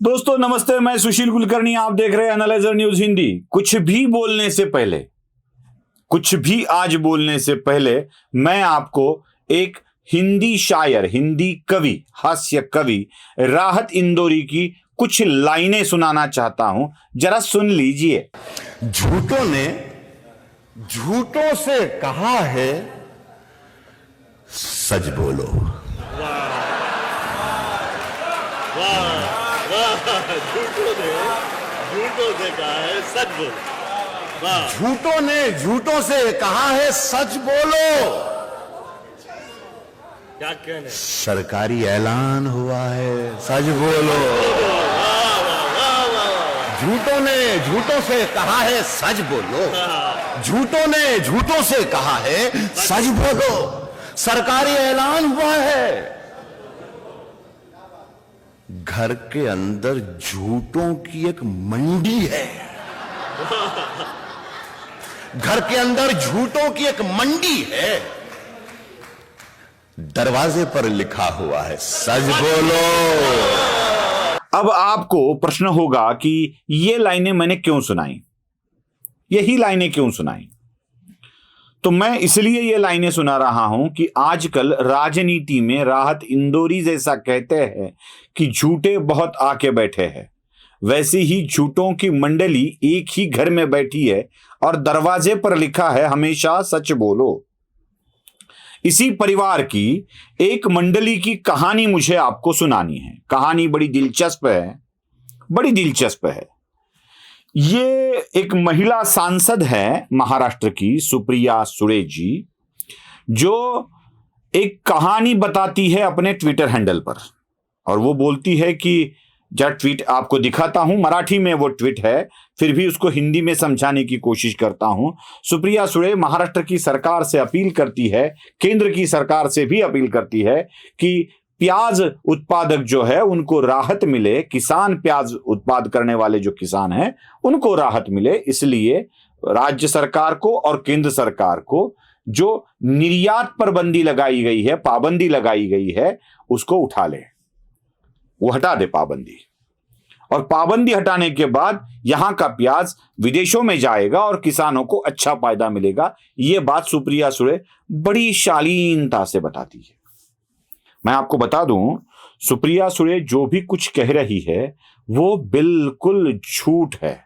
दोस्तों नमस्ते, मैं सुशील कुलकर्णी। आप देख रहे हैं एनालाइजर न्यूज हिंदी। कुछ भी बोलने से पहले, कुछ भी आज बोलने से पहले मैं आपको एक हिंदी शायर, हिंदी कवि, हास्य कवि राहत इंदौरी की कुछ लाइनें सुनाना चाहता हूं, जरा सुन लीजिए। झूठों ने झूठों से कहा है सच बोलो। झूठों ने झूठों से कहा है सच बोलो। झूठों ने झूठों से कहा है सच बोलो। क्या कहने? सरकारी ऐलान हुआ है सच बोलो। झूठों ने झूठों से कहा है सच बोलो। झूठों ने झूठों से कहा है सच बोलो। सरकारी ऐलान हुआ है। घर के अंदर झूठों की एक मंडी है। घर के अंदर झूठों की एक मंडी है। दरवाजे पर लिखा हुआ है सच बोलो। अब आपको प्रश्न होगा कि ये लाइनें मैंने क्यों सुनाई, यही लाइनें क्यों सुनाई। तो मैं इसलिए ये लाइनें सुना रहा हूं कि आजकल राजनीति में राहत इंदौरी जैसा कहते हैं कि झूठे बहुत आके बैठे हैं, वैसे ही झूठों की मंडली एक ही घर में बैठी है और दरवाजे पर लिखा है हमेशा सच बोलो। इसी परिवार की एक मंडली की कहानी मुझे आपको सुनानी है। कहानी बड़ी दिलचस्प है, बड़ी दिलचस्प है। ये एक महिला सांसद है महाराष्ट्र की, सुप्रिया सुळे जी, जो एक कहानी बताती है अपने ट्विटर हैंडल पर। और वो बोलती है कि जब ट्वीट आपको दिखाता हूं, मराठी में वो ट्वीट है, फिर भी उसको हिंदी में समझाने की कोशिश करता हूं। सुप्रिया सुळे महाराष्ट्र की सरकार से अपील करती है, केंद्र की सरकार से भी अपील करती है कि प्याज उत्पादक जो है उनको राहत मिले, किसान प्याज उत्पाद करने वाले जो किसान हैं उनको राहत मिले। इसलिए राज्य सरकार को और केंद्र सरकार को जो निर्यात पर बंदी लगाई गई है, पाबंदी लगाई गई है, उसको उठा ले, वो हटा दे पाबंदी। और पाबंदी हटाने के बाद यहां का प्याज विदेशों में जाएगा और किसानों को अच्छा फायदा मिलेगा। यह बात सुप्रिया सुळे बड़ी शालीनता से बताती है। मैं आपको बता दूं, सुप्रिया सुळे जो भी कुछ कह रही है वो बिल्कुल झूठ है।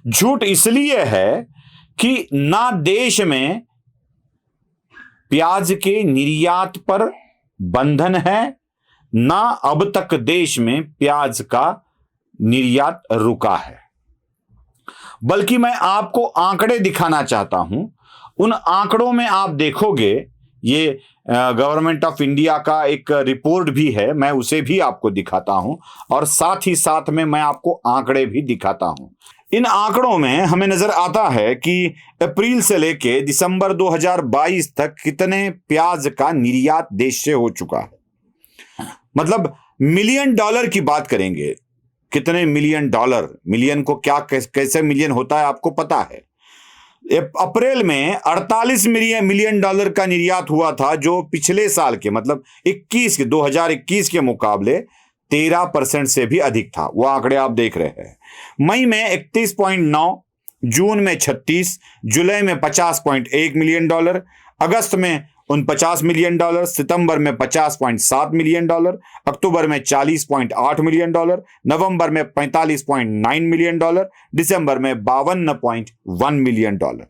झूठ इसलिए है कि ना देश में प्याज के निर्यात पर बंधन है, ना अब तक देश में प्याज का निर्यात रुका है। बल्कि मैं आपको आंकड़े दिखाना चाहता हूं। उन आंकड़ों में आप देखोगे, ये गवर्नमेंट ऑफ इंडिया का एक रिपोर्ट भी है, मैं उसे भी आपको दिखाता हूं और साथ ही साथ में मैं आपको आंकड़े भी दिखाता हूं। इन आंकड़ों में हमें नजर आता है कि अप्रैल से लेके दिसंबर 2022 तक कितने प्याज का निर्यात देश से हो चुका है। मतलब मिलियन डॉलर की बात करेंगे। कितने मिलियन डॉलर, मिलियन को क्या कैसे मिलियन होता है आपको पता है। अप्रैल में 48 मिलियन डॉलर का निर्यात हुआ था, जो पिछले साल के मतलब 2021 के मुकाबले 13% से भी अधिक था। वो आंकड़े आप देख रहे हैं। मई में 31.9, जून में 36, जुलाई में 50.1 मिलियन डॉलर, अगस्त में 49 मिलियन डॉलर, सितंबर में 50.7 मिलियन डॉलर, अक्टूबर में 40.8 मिलियन डॉलर, नवंबर में 45.9 मिलियन डॉलर, दिसंबर में 52.1 मिलियन डॉलर।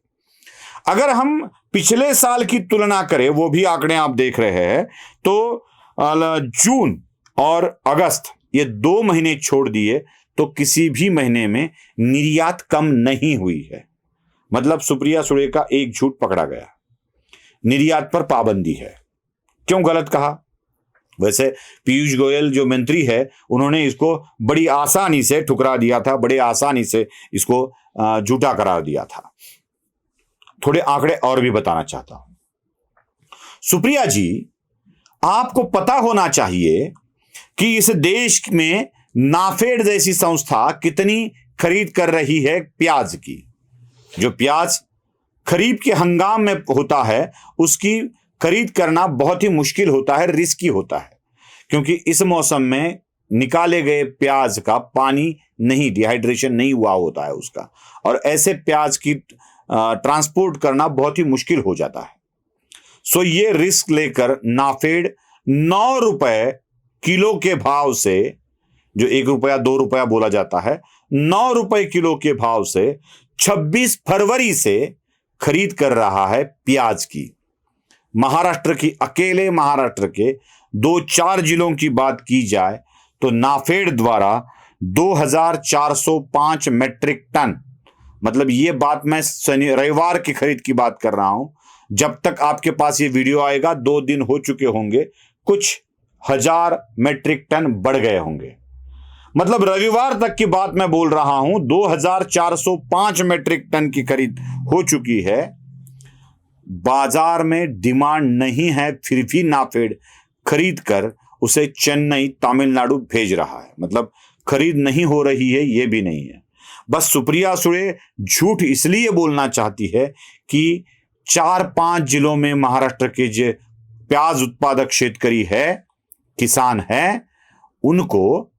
अगर हम पिछले साल की तुलना करें, वो भी आंकड़े आप देख रहे हैं, तो जून और अगस्त ये 2 महीने छोड़ दिए तो किसी भी महीने में निर्यात कम नहीं हुई है। मतलब सुप्रिया सुळे का एक झूठ पकड़ा गया। निर्यात पर पाबंदी है। क्यों गलत कहा? वैसे पीयूष गोयल जो मंत्री है, उन्होंने इसको बड़ी आसानी से ठुकरा दिया था, बड़े आसानी से इसको झूठा करार दिया था। थोड़े आंकड़े और भी बताना चाहता हूं। सुप्रिया जी, आपको पता होना चाहिए कि इस देश में नाफेड जैसी संस्था कितनी खरीद कर रही है प्याज की। जो प्याज खरीफ के हंगाम में होता है, उसकी खरीद करना बहुत ही मुश्किल होता है, रिस्की होता है, क्योंकि इस मौसम में निकाले गए प्याज का पानी नहीं, डिहाइड्रेशन नहीं हुआ होता है उसका, और ऐसे प्याज की ट्रांसपोर्ट करना बहुत ही मुश्किल हो जाता है। सो ये रिस्क लेकर नाफेड 9 रुपए किलो के भाव से, जो 1 रुपया 2 रुपया बोला जाता है, 9 रुपए किलो के भाव से 26 फरवरी से खरीद कर रहा है प्याज की। महाराष्ट्र की, अकेले महाराष्ट्र के 2-4 जिलों की बात की जाए तो नाफेड द्वारा 2405 मेट्रिक टन, मतलब ये बात मैं रविवार की खरीद की बात कर रहा हूं, जब तक आपके पास ये वीडियो आएगा 2 दिन हो चुके होंगे, कुछ हजार मेट्रिक टन बढ़ गए होंगे। मतलब रविवार तक की बात मैं बोल रहा हूं, 2405 मेट्रिक टन की खरीद हो चुकी है। बाजार में डिमांड नहीं है, फिर भी नाफेड खरीद कर उसे चेन्नई, तमिलनाडु भेज रहा है। मतलब खरीद नहीं हो रही है ये भी नहीं है, बस सुप्रिया सुळे झूठ इसलिए बोलना चाहती है कि 4-5 जिलों में महाराष्ट्र के जो प्याज उत्पादक शेतकरी है, किसान है, उनको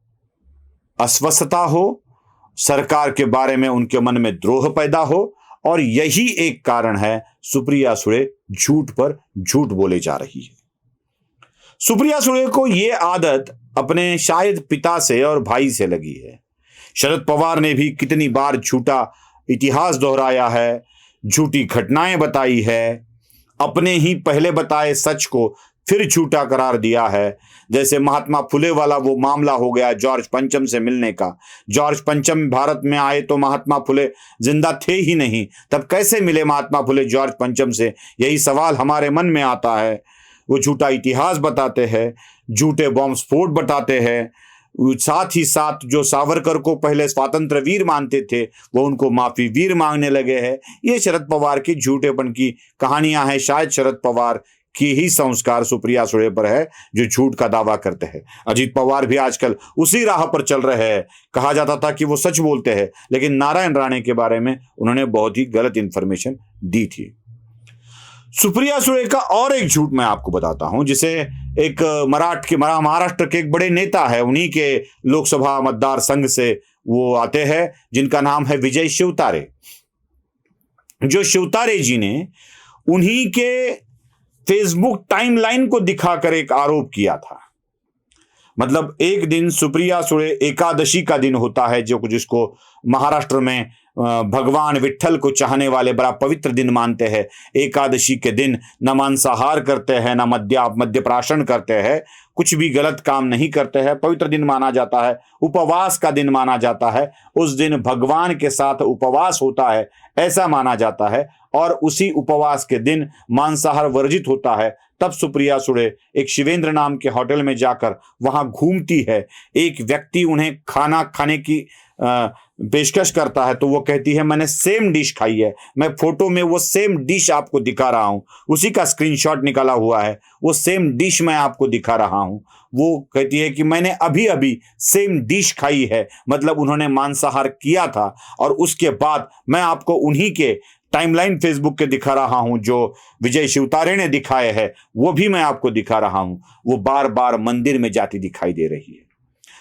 अस्वस्थता हो, सरकार के बारे में उनके मन में द्रोह पैदा हो, और यही एक कारण है सुप्रिया सुळे झूठ पर झूठ बोले जा रही है। सुप्रिया सुळे को यह आदत अपने शायद पिता से और भाई से लगी है। शरद पवार ने भी कितनी बार झूठा इतिहास दोहराया है, झूठी घटनाएं बताई है, अपने ही पहले बताए सच को फिर झूठा करार दिया है। जैसे महात्मा फुले वाला वो मामला हो गया जॉर्ज पंचम से मिलने का। जॉर्ज पंचम भारत में आए तो महात्मा फुले जिंदा थे ही नहीं, तब कैसे मिले महात्मा फुले जॉर्ज पंचम से, यही सवाल हमारे मन में आता है। वो झूठा इतिहास बताते हैं, झूठे बॉम्ब स्फोट बताते हैं, साथ ही साथ जो सावरकर को पहले स्वातंत्र वीर मानते थे वो उनको माफी वीर मांगने लगे हैं। ये शरद पवार की झूठेपन की कहानियां हैं। शायद शरद पवार की ही संस्कार सुप्रिया सुळे पर है जो झूठ का दावा करते हैं। अजीत पवार भी आजकल उसी राह पर चल रहे हैं। कहा जाता था कि वो सच बोलते हैं, लेकिन नारायण राणे के बारे में उन्होंने बहुत ही गलत इंफॉर्मेशन दी थी। सुप्रिया सुळे का और एक झूठ मैं आपको बताता हूं, जिसे एक महाराष्ट्र के एक बड़े नेता है, उन्हीं के लोकसभा मतदार संघ से वो आते हैं, जिनका नाम है विजय शिवतारे। जो शिवतारे जी ने उन्हीं के फेसबुक टाइमलाइन को दिखाकर एक आरोप किया था। मतलब एक दिन सुप्रिया सुळे, एकादशी का दिन होता है जो जिसको महाराष्ट्र में भगवान विट्ठल को चाहने वाले बड़ा पवित्र दिन मानते हैं। एकादशी के दिन न मांसाहार करते हैं, न मद्यप्राशन करते हैं, कुछ भी गलत काम नहीं करते हैं। पवित्र दिन माना जाता है, उपवास का दिन माना जाता है। उस दिन भगवान के साथ उपवास होता है ऐसा माना जाता है, और उसी उपवास के दिन मांसाहार वर्जित होता है। तब सुप्रिया सुळे एक शिवेंद्र नाम के होटल में जाकर वहां घूमती है। एक व्यक्ति उन्हें खाना खाने की पेशकश करता है तो वो कहती है मैंने सेम डिश खाई है। मैं फोटो में वो सेम डिश आपको दिखा रहा हूं, उसी का स्क्रीनशॉट निकाला हुआ है, वो सेम डिश मैं आपको दिखा रहा हूं। वो कहती है कि मैंने अभी अभी सेम डिश खाई है, मतलब उन्होंने मांसाहार किया था। और उसके बाद मैं आपको उन्हीं के टाइमलाइन फेसबुक के दिखा रहा हूं जो विजय शिवतारे ने दिखाए हैं, वो भी मैं आपको दिखा रहा हूं। वो बार बार मंदिर में जाती दिखाई दे रही है।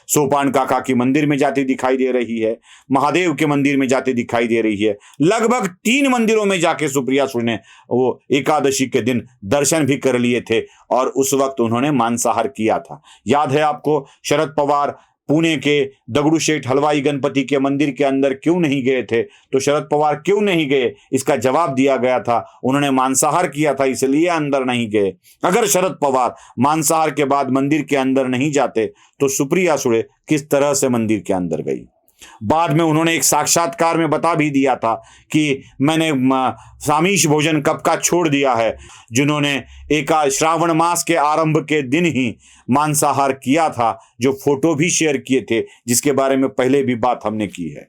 सोपान काका की मंदिर में जाती दिखाई दे रही है, महादेव के मंदिर में जाती दिखाई दे रही है। लगभग 3 मंदिरों में जाके सुप्रिया सुळे ने वो एकादशी के दिन दर्शन भी कर लिए थे, और उस वक्त उन्होंने मांसाहार किया था। याद है आपको, शरद पवार पुणे के दगड़ू शेठ हलवाई गणपति के मंदिर के अंदर क्यों नहीं गए थे? तो शरद पवार क्यों नहीं गए, इसका जवाब दिया गया था उन्होंने मांसाहार किया था इसलिए अंदर नहीं गए। अगर शरद पवार मांसाहार के बाद मंदिर के अंदर नहीं जाते तो सुप्रिया सुळे किस तरह से मंदिर के अंदर गई? बाद में उन्होंने एक साक्षात्कार में बता भी दिया था कि मैंने सामीश भोजन कब का छोड़ दिया है, जिन्होंने एक श्रावण मास के आरंभ के दिन ही मांसाहार किया था, जो फोटो भी शेयर किए थे, जिसके बारे में पहले भी बात हमने की है।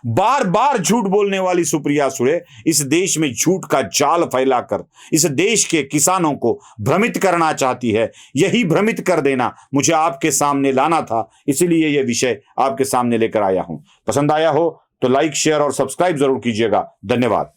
बार बार झूठ बोलने वाली सुप्रिया सुळे इस देश में झूठ का जाल फैलाकर इस देश के किसानों को भ्रमित करना चाहती है। यही भ्रमित कर देना मुझे आपके सामने लाना था, इसलिए यह विषय आपके सामने लेकर आया हूं। पसंद आया हो तो लाइक, शेयर और सब्सक्राइब जरूर कीजिएगा। धन्यवाद।